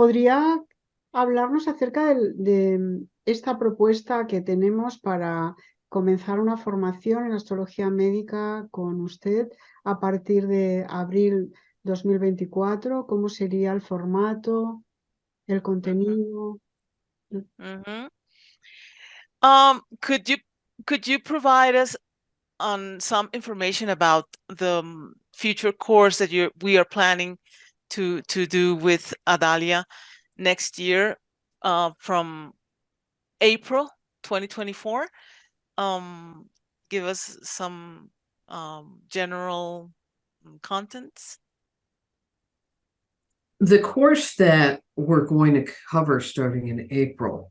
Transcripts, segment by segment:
¿podría hablarnos acerca de esta propuesta que tenemos para comenzar una formación en astrología médica con usted a partir de abril 2024? ¿Cómo sería el formato, el Ujú, contenido? ujú. Could you provide us on some information about the future course that we are planning to do with Adalia next year, from April 2024? Um, Give us some general contents. The course that we're going to cover starting in April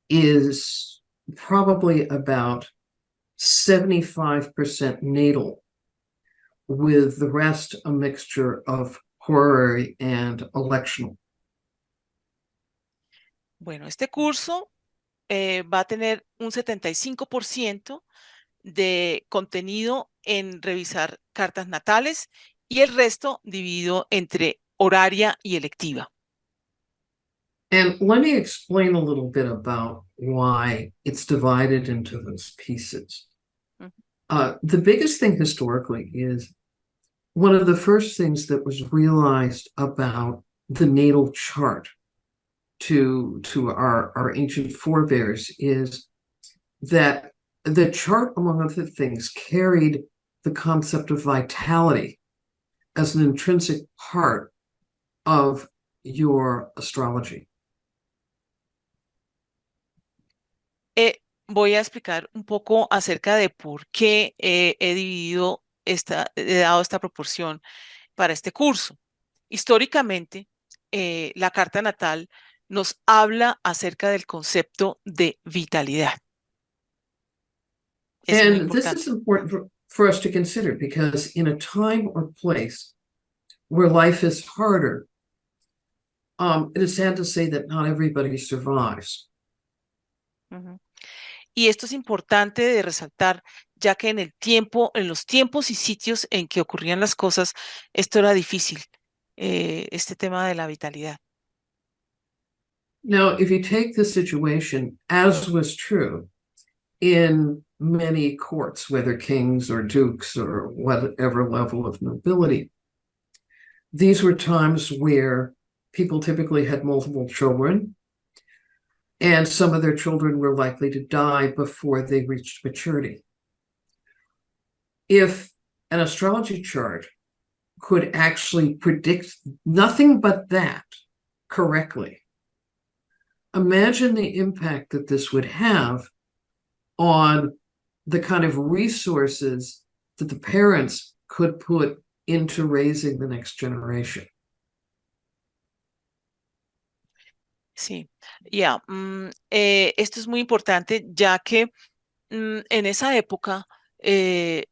is probably about 75% natal, with the rest a mixture of horary and electional. Bueno, este curso va a tener un 75% de contenido en revisar cartas natales y el resto dividido entre horaria y electiva. And let me explain a little bit about why it's divided into those pieces. The biggest thing historically is one of the first things that was realized about the natal chart to our ancient forebears is that the chart, among other things, carried the concept of vitality as an intrinsic part of your astrology. Voy a explicar un poco acerca de por qué he dado esta proporción para este curso. Históricamente, la carta natal nos habla acerca del concepto de vitalidad. Es muy And this importante. is important for us to consider, because in a time or place where life is harder, it is sad to say that not everybody survives. Ujú. Y esto es importante de resaltar, ya que en los tiempos y sitios en que ocurrían las cosas, esto era difícil, este tema de la vitalidad. Now, if you take the situation, as was true in many courts, whether kings or dukes or whatever level of nobility, these were times where people typically had multiple children, and some of their children were likely to die before they reached maturity. If an astrology chart could actually predict nothing but that correctly, imagine the impact that this would have on the kind of resources that the parents could put into raising the next generation. Sí, ya. Esto es muy importante, ya que en esa época eh,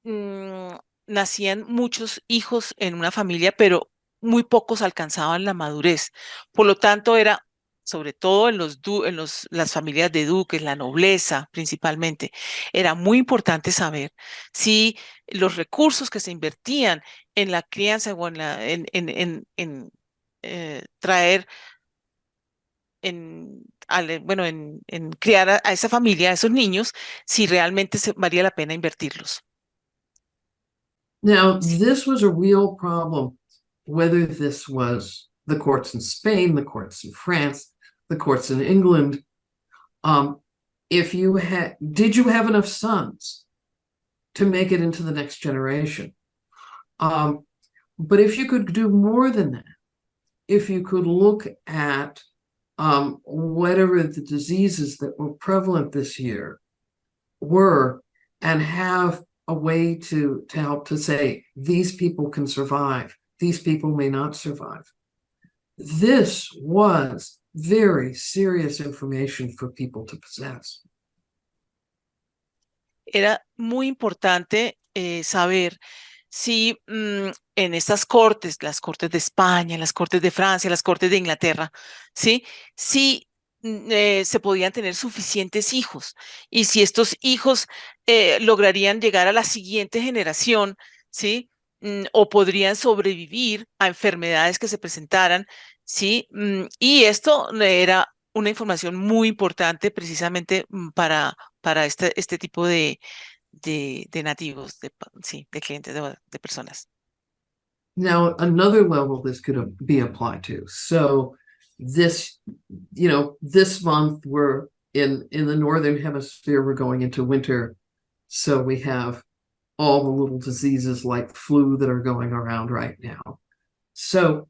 mm, nacían muchos hijos en una familia, pero muy pocos alcanzaban la madurez. Por lo tanto, era, sobre todo las familias de duques, la nobleza principalmente, era muy importante saber si los recursos que se invertían en la crianza o en traer en criar a esa familia, a esos niños, si realmente valía la pena invertirlos. Now, Sí. this was a real problem, whether this was the courts in Spain, the courts in France, the courts in England. If you did you have enough sons to make it into the next generation? But if you could do more than that, if you could look at whatever the diseases that were prevalent this year were, and have a way to help to say, these people can survive, these people may not survive. This was very serious information for people to possess. Era muy importante saber si en estas cortes, las cortes de España, las cortes de Francia, las cortes de Inglaterra, ¿sí? Si se podían tener suficientes hijos y si estos hijos lograrían llegar a la siguiente generación, ¿sí? O podrían sobrevivir a enfermedades que se presentaran ¿sí? Y esto era una información muy importante precisamente para este tipo de nativos, sí, de clientes, de personas. Now, another level this could be applied to. So this, this month we're in the northern hemisphere, we're going into winter. So we have all the little diseases like flu that are going around right now. So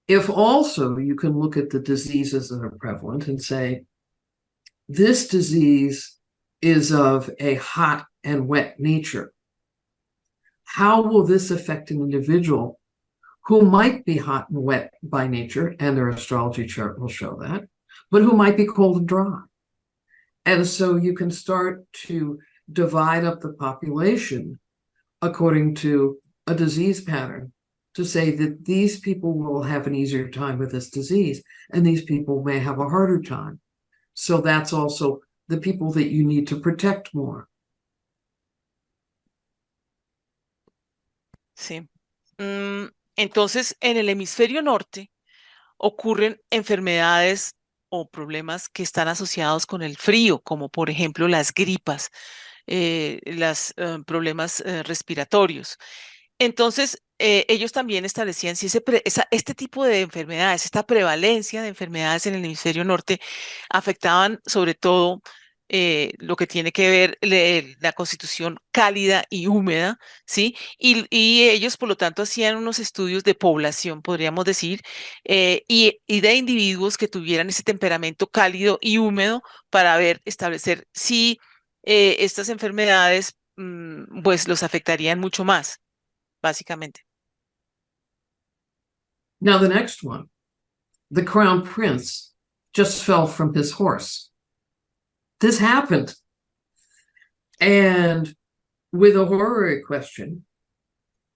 if also you can look at the diseases that are prevalent and say, this disease is of a hot and wet nature. How will this affect an individual who might be hot and wet by nature, and their astrology chart will show that, but who might be cold and dry? And so you can start to divide up the population according to a disease pattern to say that these people will have an easier time with this disease, and these people may have a harder time. So that's also the people that you need to protect more. Sí. Entonces, en el hemisferio norte ocurren enfermedades o problemas que están asociados con el frío, como por ejemplo las gripas, los problemas respiratorios. Entonces, ellos también establecían si este tipo de enfermedades, esta prevalencia de enfermedades en el hemisferio norte afectaban sobre todo lo que tiene que ver la constitución cálida y húmeda, ¿sí? Y ellos, por lo tanto, hacían unos estudios de población, podríamos decir, y de individuos que tuvieran ese temperamento cálido y húmedo para establecer si estas enfermedades pues los afectarían mucho más, básicamente. Now, the next one, the crown prince just fell from his horse. This happened. And with a horary question,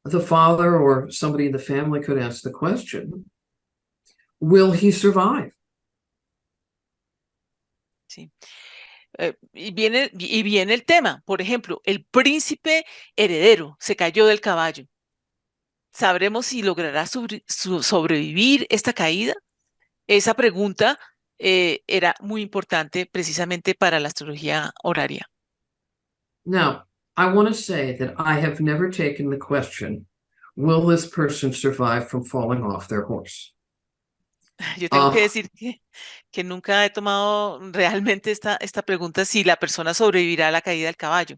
the father or somebody in the family could ask the question, will he survive? Sí. Y viene el tema, por ejemplo, el príncipe heredero se cayó del caballo. ¿Sabremos si logrará sobrevivir esta caída? Esa pregunta era muy importante precisamente para la astrología horaria. Now, I want to say that I have never taken the question, will this person survive from falling off their horse? Yo tengo que decir que nunca he tomado realmente esta pregunta si la persona sobrevivirá a la caída del caballo.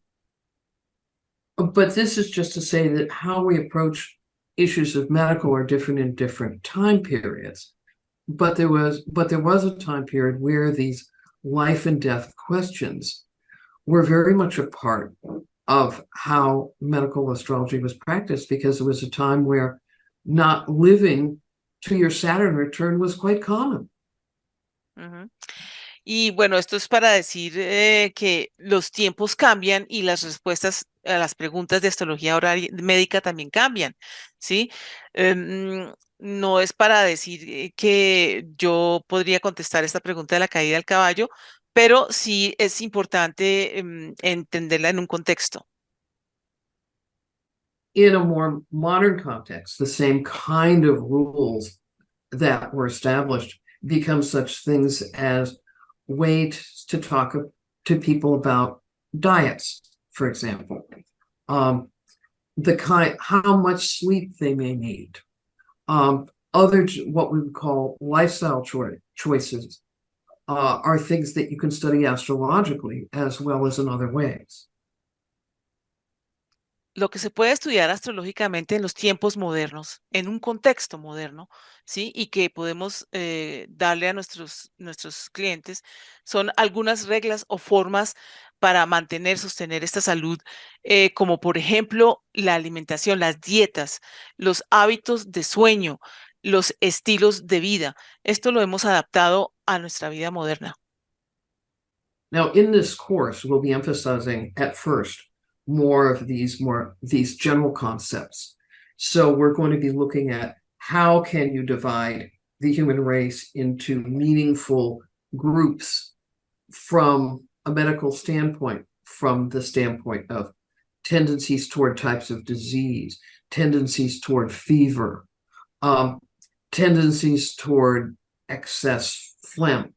But this is just to say that how we approach issues of medical are different in different time periods. But there was a time period where these life and death questions were very much a part of how medical astrology was practiced, because it was a time where not living to your Saturn return was quite common. Ujú. Y bueno, esto es para decir que los tiempos cambian y las respuestas a las preguntas de astrología horaria médica también cambian, ¿sí? No es para decir que yo podría contestar esta pregunta de la caída del caballo, pero sí es importante entenderla en un contexto. In a more modern context, the same kind of rules that were established become such things as ways to talk to people about diets, for example, how much sleep they may need, other what we would call lifestyle choices are things that you can study astrologically as well as in other ways. Lo que se puede estudiar astrológicamente en los tiempos modernos, en un contexto moderno, ¿sí? Y que podemos darle a nuestros clientes, son algunas reglas o formas para sostener esta salud, como por ejemplo la alimentación, las dietas, los hábitos de sueño, los estilos de vida. Esto lo hemos adaptado a nuestra vida moderna. Now, in this course, we'll be emphasizing at first more of these general concepts. So we're going to be looking at how can you divide the human race into meaningful groups from a medical standpoint, from the standpoint of tendencies toward types of disease, tendencies toward fever, tendencies toward excess phlegm.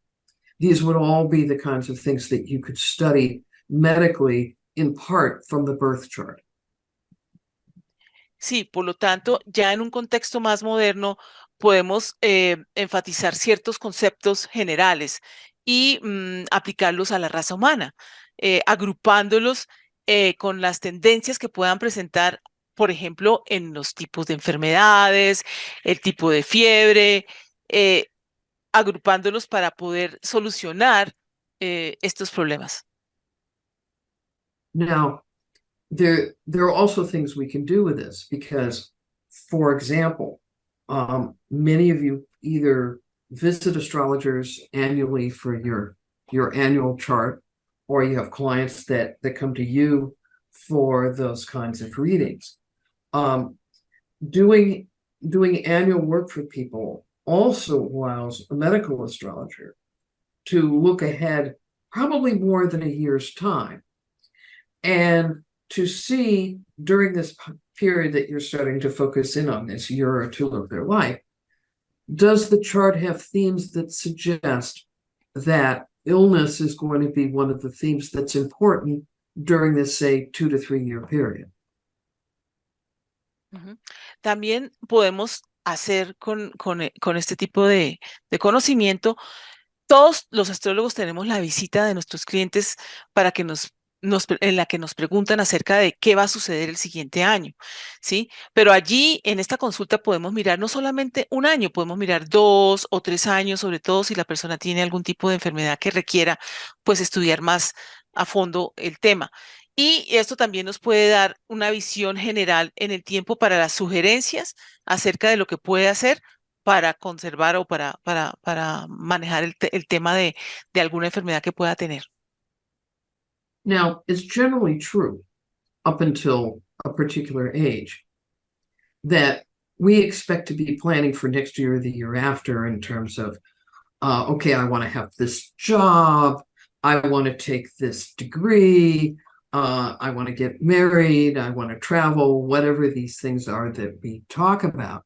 These would all be the kinds of things that you could study medically in part from the birth chart. Sí, por lo tanto, ya en un contexto más moderno podemos enfatizar ciertos conceptos generales y aplicarlos a la raza humana, agrupándolos con las tendencias que puedan presentar, por ejemplo, en los tipos de enfermedades, el tipo de fiebre, eh, agrupándolos para poder solucionar estos problemas. Now, there are also things we can do with this because, for example, many of you either visit astrologers annually for your annual chart, or you have clients that come to you for those kinds of readings. Doing annual work for people also allows a medical astrologer to look ahead probably more than a year's time and to see during this period that you're starting to focus in on, this year or two of their life, does the chart have themes that suggest that illness is going to be one of the themes that's important during this, say, 2 to 3 year period? También podemos hacer con este tipo de conocimiento. Todos los astrólogos tenemos la visita de nuestros clientes para que en la que nos preguntan acerca de qué va a suceder el siguiente año, ¿sí? Pero allí en esta consulta podemos mirar no solamente un año, podemos mirar 2 o 3 años, sobre todo si la persona tiene algún tipo de enfermedad que requiera, pues, estudiar más a fondo el tema. Y esto también nos puede dar una visión general en el tiempo para las sugerencias acerca de lo que puede hacer para conservar o para manejar el tema de alguna enfermedad que pueda tener. Now, it's generally true up until a particular age that we expect to be planning for next year or the year after in terms of, okay, I want to have this job, I want to take this degree, I want to get married, I want to travel, whatever these things are that we talk about.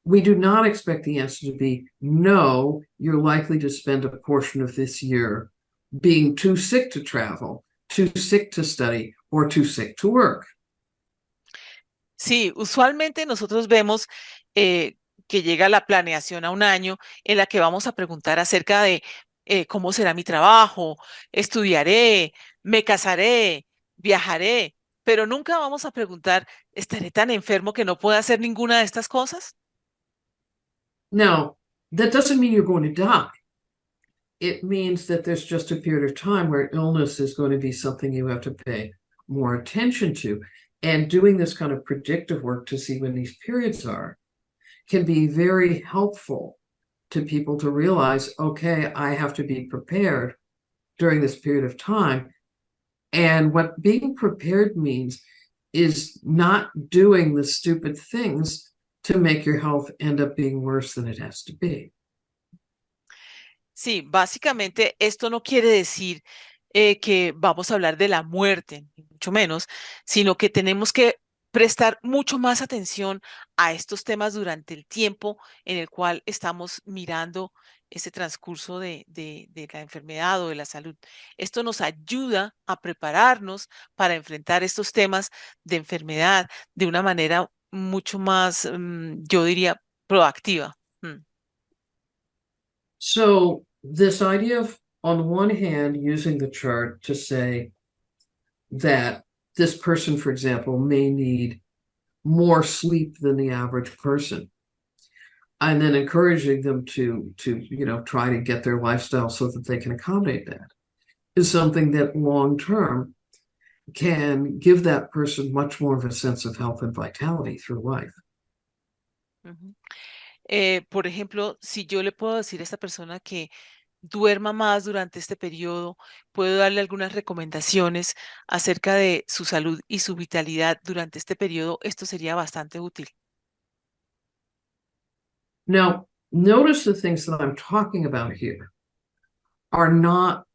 We do not expect the answer to be, no, you're likely to spend a portion of this year being too sick to travel, too sick to study, or too sick to work. Sí, usualmente nosotros vemos que llega la planeación a un año en la que vamos a preguntar acerca de cómo será mi trabajo, estudiaré, me casaré, viajaré, pero nunca vamos a preguntar, ¿estaré tan enfermo que no pueda hacer ninguna de estas cosas? Now, that doesn't mean you're going to die. It means that there's just a period of time where illness is going to be something you have to pay more attention to. And doing this kind of predictive work to see when these periods are can be very helpful to people to realize, okay, I have to be prepared during this period of time. And what being prepared means is not doing the stupid things to make your health end up being worse than it has to be. Sí, básicamente esto no quiere decir que vamos a hablar de la muerte, ni mucho menos, sino que tenemos que prestar mucho más atención a estos temas durante el tiempo en el cual estamos mirando ese transcurso de la enfermedad o de la salud. Esto nos ayuda a prepararnos para enfrentar estos temas de enfermedad de una manera mucho más, yo diría, proactiva. So this idea of, on one hand, using the chart to say that this person, for example, may need more sleep than the average person, and then encouraging them to try to get their lifestyle so that they can accommodate that, is something that long term can give that person much more of a sense of health and vitality through life. Por ejemplo, si yo le puedo decir a esta persona que duerma más durante este periodo, puedo darle algunas recomendaciones acerca de su salud y su vitalidad durante este periodo, esto sería bastante útil. Now, notice the things that I'm talking about here are not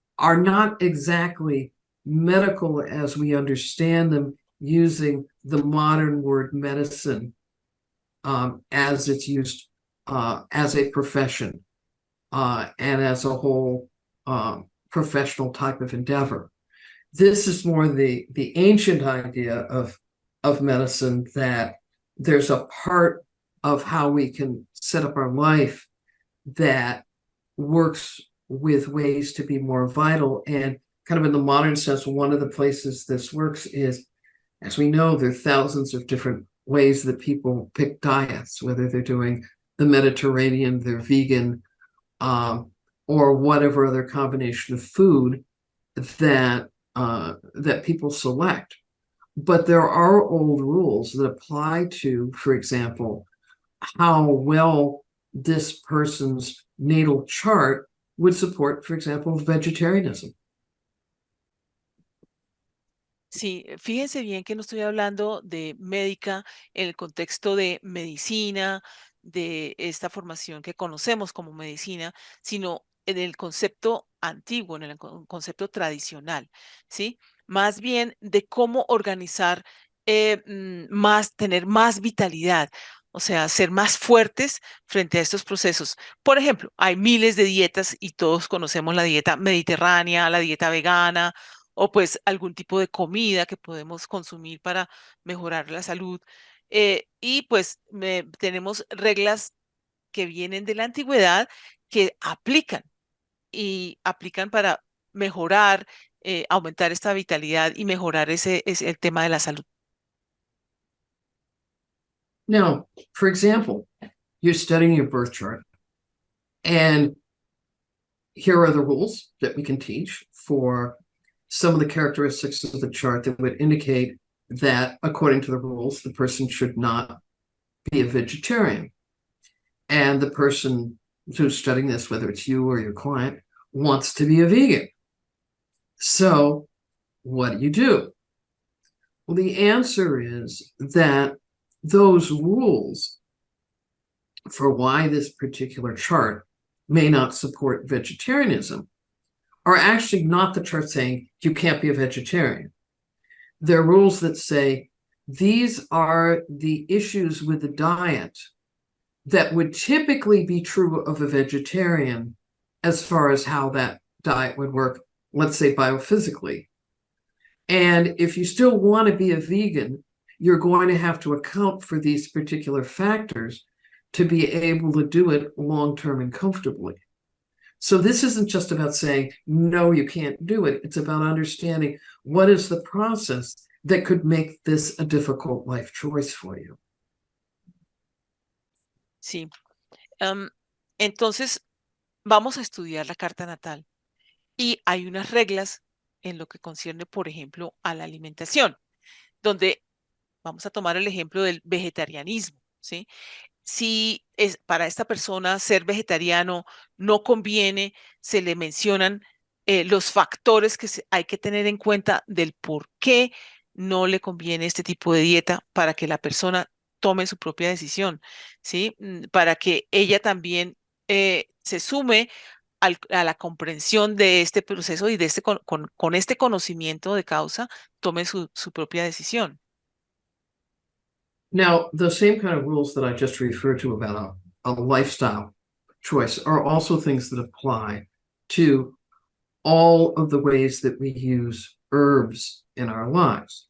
exactly medical as we understand them using the modern word medicine as it's used as a profession and as a whole professional type of endeavor. This is more the ancient idea of medicine, that there's a part of how we can set up our life that works with ways to be more vital. And kind of in the modern sense, one of the places this works is, as we know, there are thousands of different ways that people pick diets, whether they're doing the Mediterranean, they're vegan, or whatever other combination of food that that people select. But there are old rules that apply to, for example, how well this person's natal chart would support, for example, vegetarianism. Sí, fíjense bien que no estoy hablando de médica en el contexto de medicina, de esta formación que conocemos como medicina, sino en el concepto antiguo, en el concepto tradicional, ¿sí? Más bien de cómo organizar tener más vitalidad, o sea, ser más fuertes frente a estos procesos. Por ejemplo, hay miles de dietas y todos conocemos la dieta mediterránea, la dieta vegana, o pues algún tipo de comida que podemos consumir para mejorar la salud. Y pues tenemos reglas que vienen de la antigüedad que aplican para mejorar, aumentar esta vitalidad y mejorar ese el tema de la salud. Now, for example, you're studying your birth chart, and here are the rules that we can teach for some of the characteristics of the chart that would indicate that, according to the rules, the person should not be a vegetarian. And the person who's studying this, whether it's you or your client, wants to be a vegan. So what do? Well, the answer is that those rules for why this particular chart may not support vegetarianism are actually not the chart saying you can't be a vegetarian. They're rules that say these are the issues with the diet that would typically be true of a vegetarian as far as how that diet would work, let's say biophysically. And if you still want to be a vegan, you're going to have to account for these particular factors to be able to do it long-term and comfortably. So this isn't just about saying, no, you can't do it. It's about understanding what is the process that could make this a difficult life choice for you. Sí. Entonces, vamos a estudiar la carta natal y hay unas reglas en lo que concierne, por ejemplo, a la alimentación, donde vamos a tomar el ejemplo del vegetarianismo, ¿sí? Si es para esta persona ser vegetariano no conviene, se le mencionan los factores que hay que tener en cuenta del por qué no le conviene este tipo de dieta para que la persona tome su propia decisión, ¿sí? Para que ella también se sume a la comprensión de este proceso y de con este conocimiento de causa, tome su propia decisión. Now, the same kind of rules that I just referred to about a lifestyle choice are also things that apply to all of the ways that we use herbs in our lives.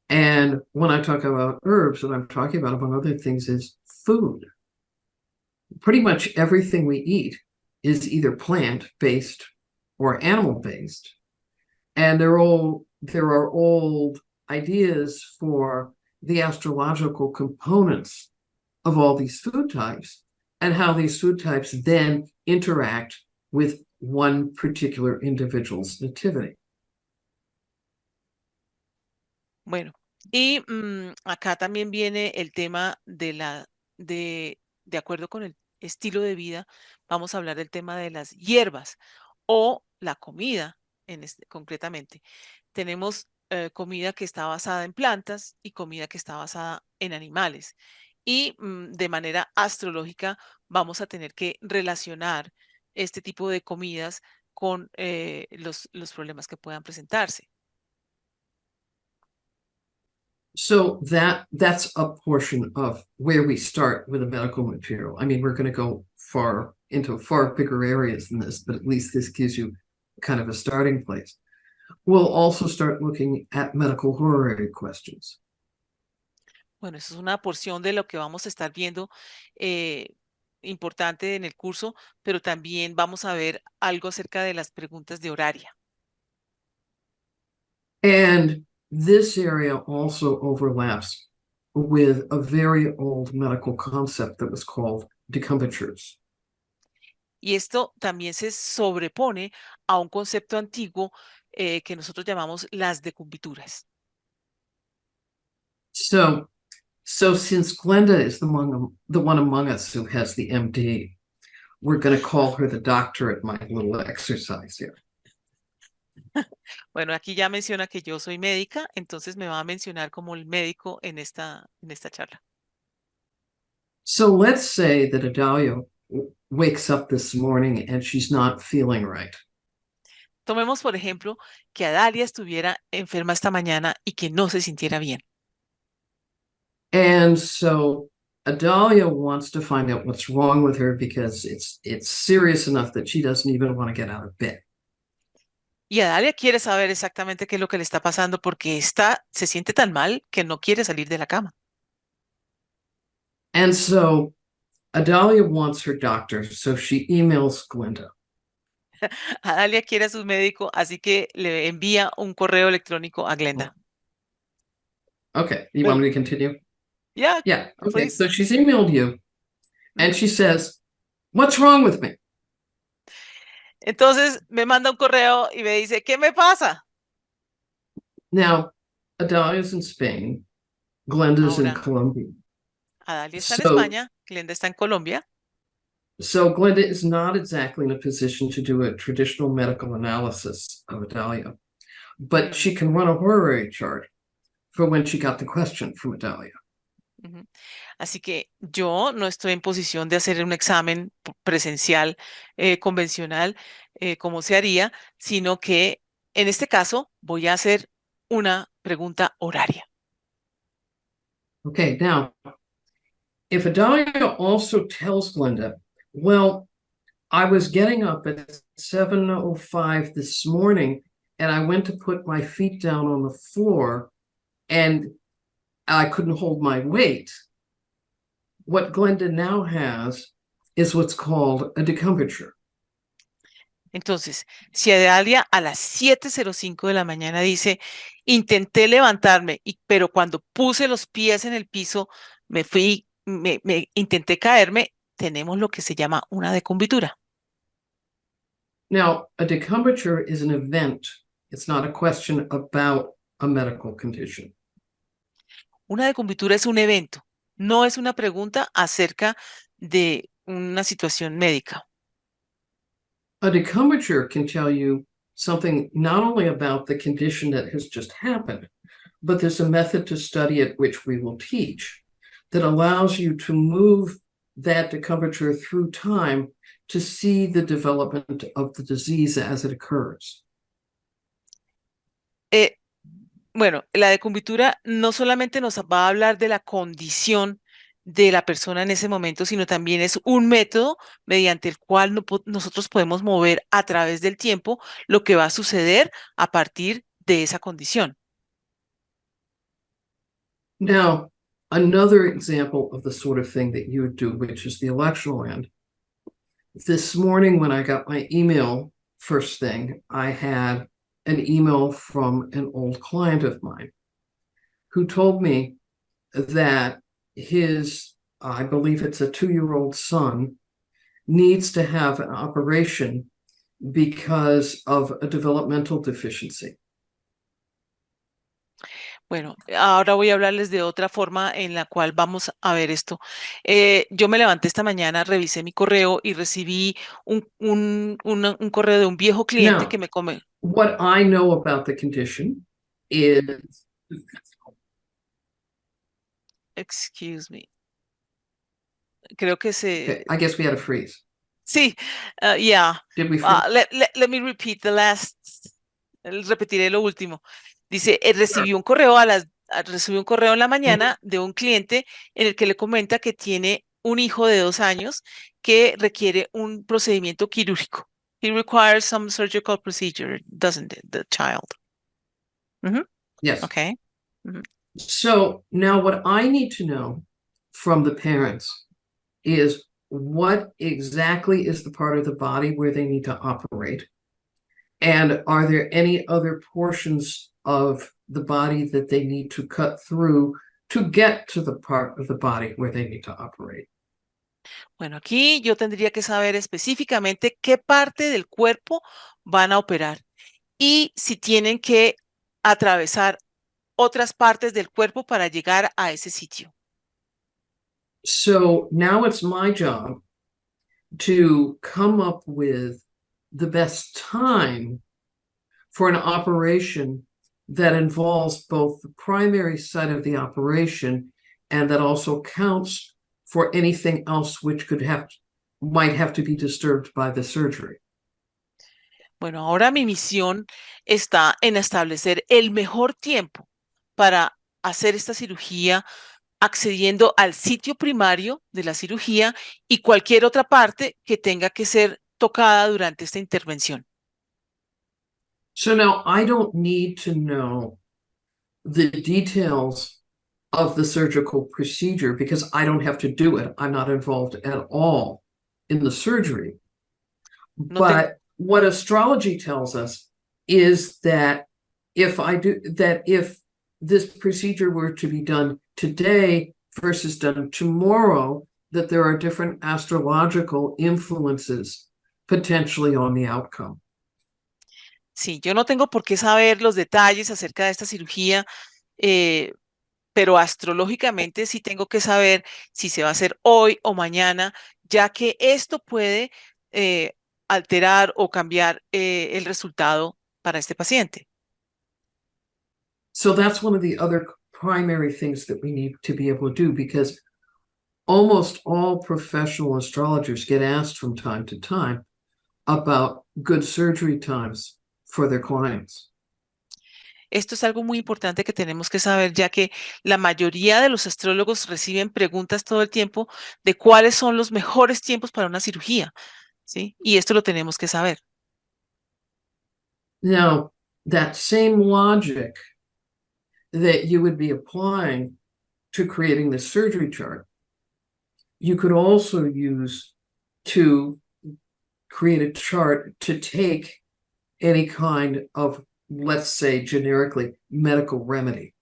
And when I talk about herbs, what I'm talking about, among other things, is food. Pretty much everything we eat is either plant-based or animal-based. And there are old ideas for the astrological components of all these food types and how these food types then interact with one particular individual's nativity. Bueno, y acá también viene el tema de acuerdo con el estilo de vida, vamos a hablar del tema de las hierbas o la comida, concretamente. Tenemos comida que está basada en plantas y comida que está basada en animales. Y de manera astrológica vamos a tener que relacionar este tipo de comidas con los problemas que puedan presentarse. So that's a portion of where we start with a medical material. I mean, we're going to go far into far bigger areas than this, but at least this gives you kind of a starting place. We'll also start looking at medical horary questions. Bueno, eso es una porción de lo que vamos a estar viendo importante en el curso, pero también vamos a ver algo acerca de las preguntas de horaria. And this area also overlaps with a very old medical concept that was called decumbitures. Y esto también se sobrepone a un concepto antiguo que nosotros llamamos las decumbituras. So since Glenda is the one among us who has the MD, we're going to call her the doctor at my little exercise here. Bueno, aquí ya menciona que yo soy médica, entonces me va a mencionar como el médico en esta charla. So let's say that Adalia wakes up this morning and she's not feeling right. Tomemos, por ejemplo, que Adalia estuviera enferma esta mañana y que no se sintiera bien. And so Adalia wants to find out what's wrong with her because it's serious enough that she doesn't even want to get out of bed. Y Adalia quiere saber exactamente qué es lo que le está pasando porque se siente tan mal que no quiere salir de la cama. And so Adalia wants her doctor, so she emails Glenda. Adalia quiere a su médico, así que le envía un correo electrónico a Glenda. Okay, you want me to continue? Yeah, Yeah, okay, please. so she's emailed you, and she says, what's wrong with me? Entonces me manda un correo y me dice, ¿qué me pasa? Now, Adalia's in Spain, Glenda's in Ahora, Colombia. Adalia está en So- España, Glenda está en Colombia. So Glenda is not exactly in a position to do a traditional medical analysis of Adalia, but she can run a horary chart for when she got the question from Adalia. Ujú. Así que yo no estoy en posición de hacer un examen presencial convencional como se haría, sino que en este caso voy a hacer una pregunta horaria. Okay, now, if Adalia also tells Glenda, well, I was getting up at 7:05 this morning and I went to put my feet down on the floor and I couldn't hold my weight. What Glenda now has is what's called a decumbiture. Entonces, si Adalia a las 7:05 de la mañana dice, intenté levantarme, pero cuando puse los pies en el piso, me intenté caerme, tenemos lo que se llama una decumbitura. Now, a decumbiture is an event. It's not a question about a medical condition. Una decumbitura es un evento, no es una pregunta acerca de una situación médica. A decumbiture can tell you something not only about the condition that has just happened, but there's a method to study it which we will teach that allows you to move that decumbiture through time to see the development of the disease as it occurs. Bueno, la decumbitura no solamente nos va a hablar de la condición de la persona en ese momento, sino también es un método mediante el cual nosotros podemos mover a través del tiempo lo que va a suceder a partir de esa condición. Now, another example of the sort of thing that you would do, which is the electional end. This morning when I got my email, first thing, I had an email from an old client of mine who told me that his, I believe it's a 2-year-old son, needs to have an operation because of a developmental deficiency. Bueno, ahora voy a hablarles de otra forma en la cual vamos a ver esto. Yo me levanté esta mañana, revisé mi correo y recibí un correo de un viejo cliente Now, que me come. What I know about the condition is... Excuse me. Creo que Okay, I guess we had a freeze. Sí, yeah. Did we freeze? Let me repeat the last. Repetiré lo último. Dice, recibió un correo a las recibí un correo en la mañana de un cliente en el que le comenta que tiene un hijo de 2 años que requiere un procedimiento quirúrgico. He requires some surgical procedure, doesn't it, the child? Yes. Okay. So now what I need to know from the parents is what exactly is the part of the body where they need to operate? And are there any other portions of the body that they need to cut through to get to the part of the body where they need to operate? Bueno, aquí yo tendría que saber específicamente qué parte del cuerpo van a operar y si tienen que atravesar otras partes del cuerpo para llegar a ese sitio. So now it's my job to come up with the best time for an operation that involves both the primary site of the operation and that also counts for anything else which might have to be disturbed by the surgery. Bueno, ahora mi misión está en establecer el mejor tiempo para hacer esta cirugía accediendo al sitio primario de la cirugía y cualquier otra parte que tenga que ser tocada durante esta intervención. So now I don't need to know the details of the surgical procedure because I don't have to do it. I'm not involved at all in the surgery. No tengo- But what astrology tells us is that if this procedure were to be done today versus done tomorrow, that there are different astrological influences potentially on the outcome. Sí, yo no tengo por qué saber los detalles acerca de esta cirugía, pero astrológicamente sí tengo que saber si se va a hacer hoy o mañana, ya que esto puede alterar o cambiar el resultado para este paciente. So that's one of the other primary things that we need to be able to do, because almost all professional astrologers get asked from time to time about good surgery times for their clients. Esto es algo muy importante que tenemos que saber, ya que la mayoría de los astrólogos reciben preguntas todo el tiempo de cuáles son los mejores tiempos para una cirugía, ¿sí? Y esto lo tenemos que saber. Now, that same logic that you would be applying to creating the surgery chart, you could also use to create a chart to take any kind of, let's say generically, medical remedy.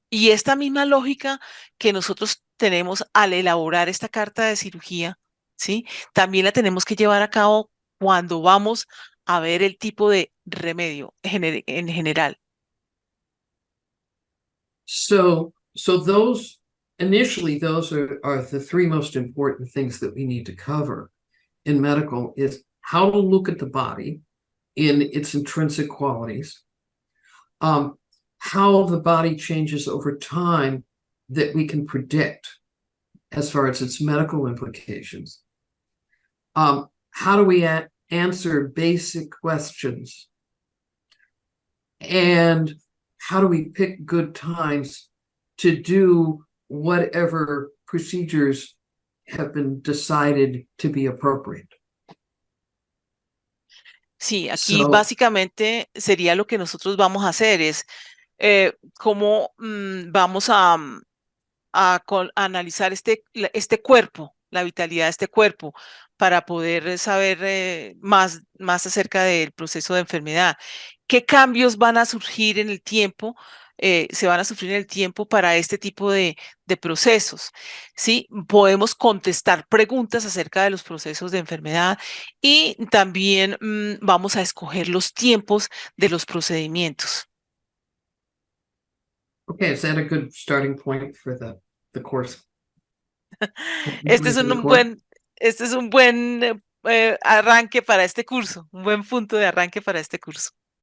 Y esta misma lógica que nosotros tenemos al elaborar esta carta de cirugía, ¿sí? También la tenemos que llevar a cabo cuando vamos a ver el tipo de remedio en general. So those initially, those are the three most important things that we need to cover in medical: is how to look at the body in its intrinsic qualities, how the body changes over time that we can predict as far as its medical implications. How do we answer basic questions? And how do we pick good times to do whatever procedures have been decided to be appropriate? Sí, aquí So, básicamente sería lo que nosotros vamos a hacer, es cómo vamos a, a analizar este cuerpo, la vitalidad de este cuerpo, para poder saber más acerca del proceso de enfermedad. ¿Qué cambios van a surgir en el tiempo? Se van a sufrir en el tiempo para este tipo de procesos, ¿sí? Podemos contestar preguntas acerca de los procesos de enfermedad y también vamos a escoger los tiempos de los procedimientos. okay, is that a good starting point for the course? Este es este es un buen arranque para este curso, un buen punto de arranque para este curso.